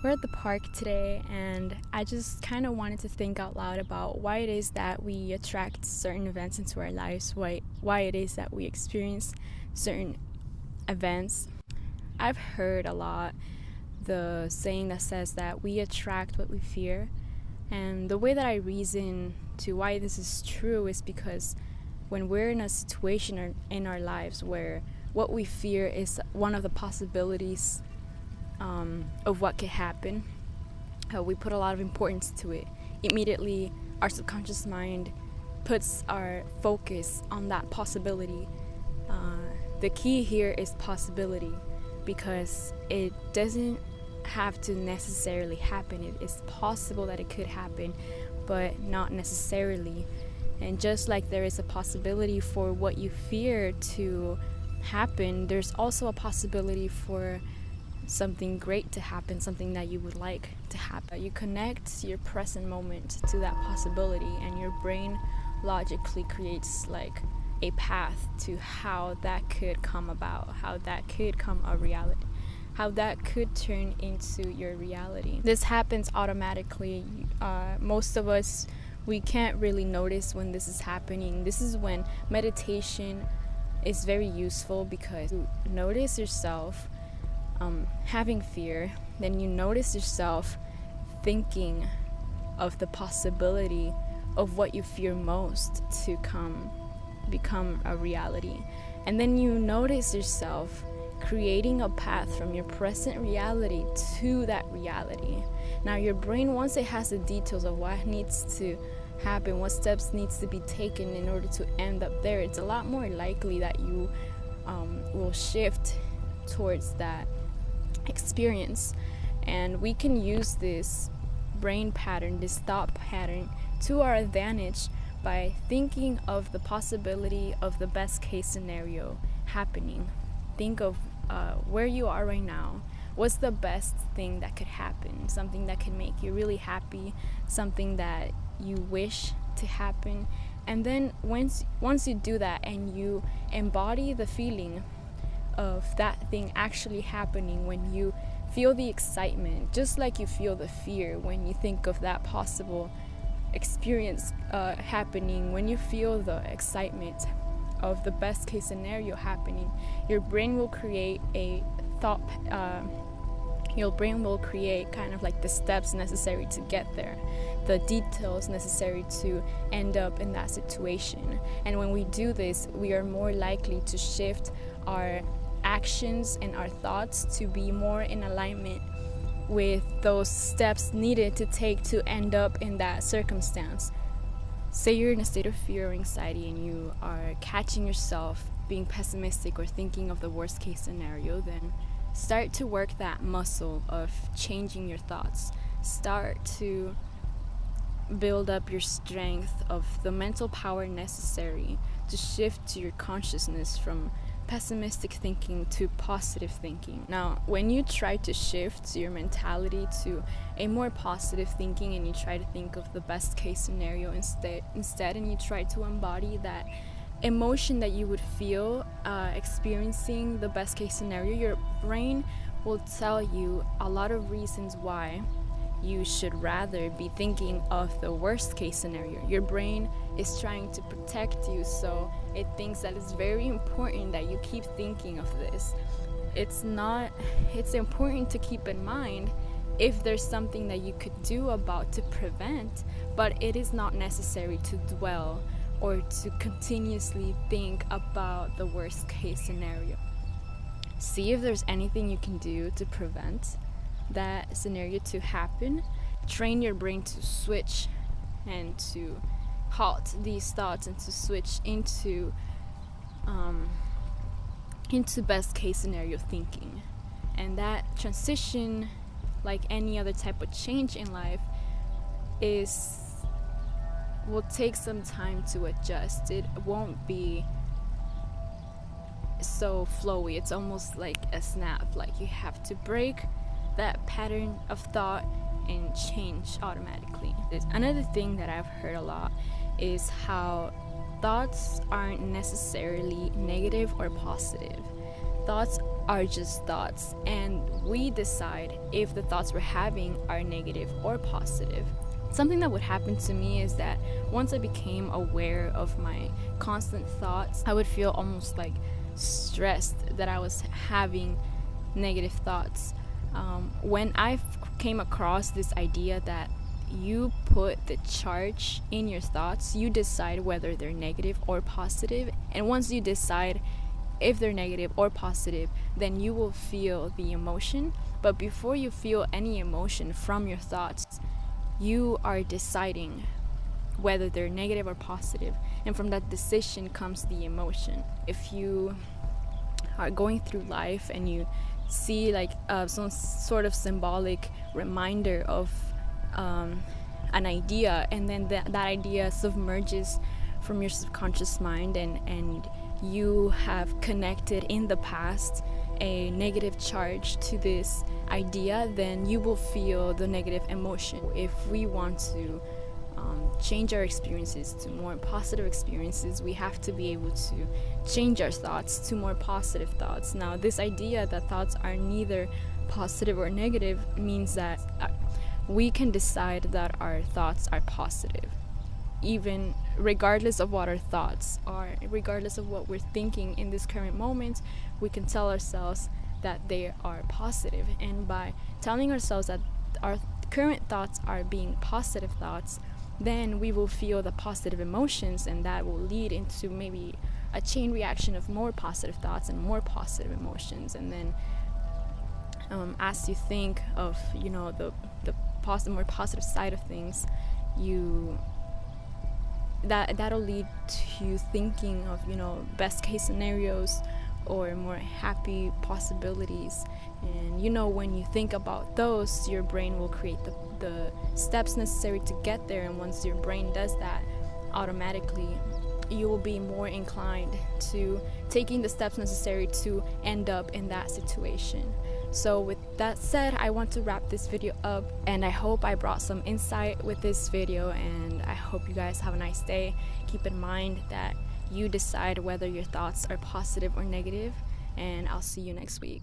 We're at the park today, and I just kind of wanted to think out loud about why it is that we attract certain events into our lives, why it is that we experience certain events. I've heard a lot the saying that says that we attract what we fear, and the way that I reason to why this is true is because when we're in a situation in our lives where what we fear is one of the possibilities of what could happen, we put a lot of importance to it. Immediately, our subconscious mind puts our focus on that possibility. The key here is possibility, because it doesn't have to necessarily happen. It is possible that it could happen, but not necessarily. And just like there is a possibility for what you fear to happen, there's also a possibility for something great to happen, something that you would like to happen. You connect your present moment to that possibility, and your brain logically creates like a path to how that could come about, how that could come a reality, how that could turn into your reality. This happens automatically. Most of us, we can't really notice when this is happening. This is when meditation is very useful, because you notice yourself having fear, then you notice yourself thinking of the possibility of what you fear most to become a reality. And then you notice yourself creating a path from your present reality to that reality. Now your brain, once it has the details of what needs to happen, what steps needs to be taken in order to end up there, it's a lot more likely that you will shift towards that experience. And we can use this brain pattern, this thought pattern, to our advantage by thinking of the possibility of the best case scenario happening. Think of where you are right now. What's the best thing that could happen? Something that could make you really happy, something that you wish to happen. And then once you do that and you embody the feeling of that thing actually happening, when you feel the excitement, just like you feel the fear when you think of that possible experience happening, when you feel the excitement of the best case scenario happening, your brain will create a thought, your brain will create kind of like the steps necessary to get there, the details necessary to end up in that situation. And when we do this, we are more likely to shift our actions and our thoughts to be more in alignment with those steps needed to take to end up in that circumstance. Say you're in a state of fear or anxiety and you are catching yourself being pessimistic or thinking of the worst case scenario, then start to work that muscle of changing your thoughts. Start to build up your strength of the mental power necessary to shift to your consciousness from pessimistic thinking to positive thinking. Now, when you try to shift your mentality to a more positive thinking, and you try to think of the best case scenario instead, and you try to embody that emotion that you would feel experiencing the best case scenario, your brain will tell you a lot of reasons why you should rather be thinking of the worst case scenario. Your brain is trying to protect you, so it thinks that it's very important that you keep thinking of this. It's important to keep in mind if there's something that you could do about to prevent, but it is not necessary to dwell or to continuously think about the worst case scenario. See if there's anything you can do to prevent that scenario to happen. Train your brain to switch and to halt these thoughts and to switch into best case scenario thinking. And that transition, like any other type of change in life, will take some time to adjust. It won't be so flowy. It's almost like a snap. Like you have to break that pattern of thought and change automatically. Another thing that I've heard a lot is how thoughts aren't necessarily negative or positive. Thoughts are just thoughts, and we decide if the thoughts we're having are negative or positive. Something that would happen to me is that once I became aware of my constant thoughts, I would feel almost like stressed that I was having negative thoughts. When I came across this idea that you put the charge in your thoughts, you decide whether they're negative or positive, and once you decide if they're negative or positive, then you will feel the emotion. But before you feel any emotion from your thoughts, you are deciding whether they're negative or positive, and from that decision comes the emotion. If you are going through life and you see like some sort of symbolic reminder of an idea, and then that idea submerges from your subconscious mind, and you have connected in the past a negative charge to this idea, then you will feel the negative emotion. If we want to change our experiences to more positive experiences, we have to be able to change our thoughts to more positive thoughts. Now, this idea that thoughts are neither positive or negative means that we can decide that our thoughts are positive, even regardless of what our thoughts are, regardless of what we're thinking in this current moment. We can tell ourselves that they are positive, and by telling ourselves that our current thoughts are being positive thoughts, then we will feel the positive emotions, and that will lead into maybe a chain reaction of more positive thoughts and more positive emotions. And then as you think of the more positive side of things, that'll lead to thinking of best case scenarios or more happy possibilities. And when you think about those, your brain will create the steps necessary to get there, and once your brain does that, automatically you will be more inclined to taking the steps necessary to end up in that situation. So with that said, I want to wrap this video up, and I hope I brought some insight with this video, and I hope you guys have a nice day. Keep in mind that you decide whether your thoughts are positive or negative, and I'll see you next week.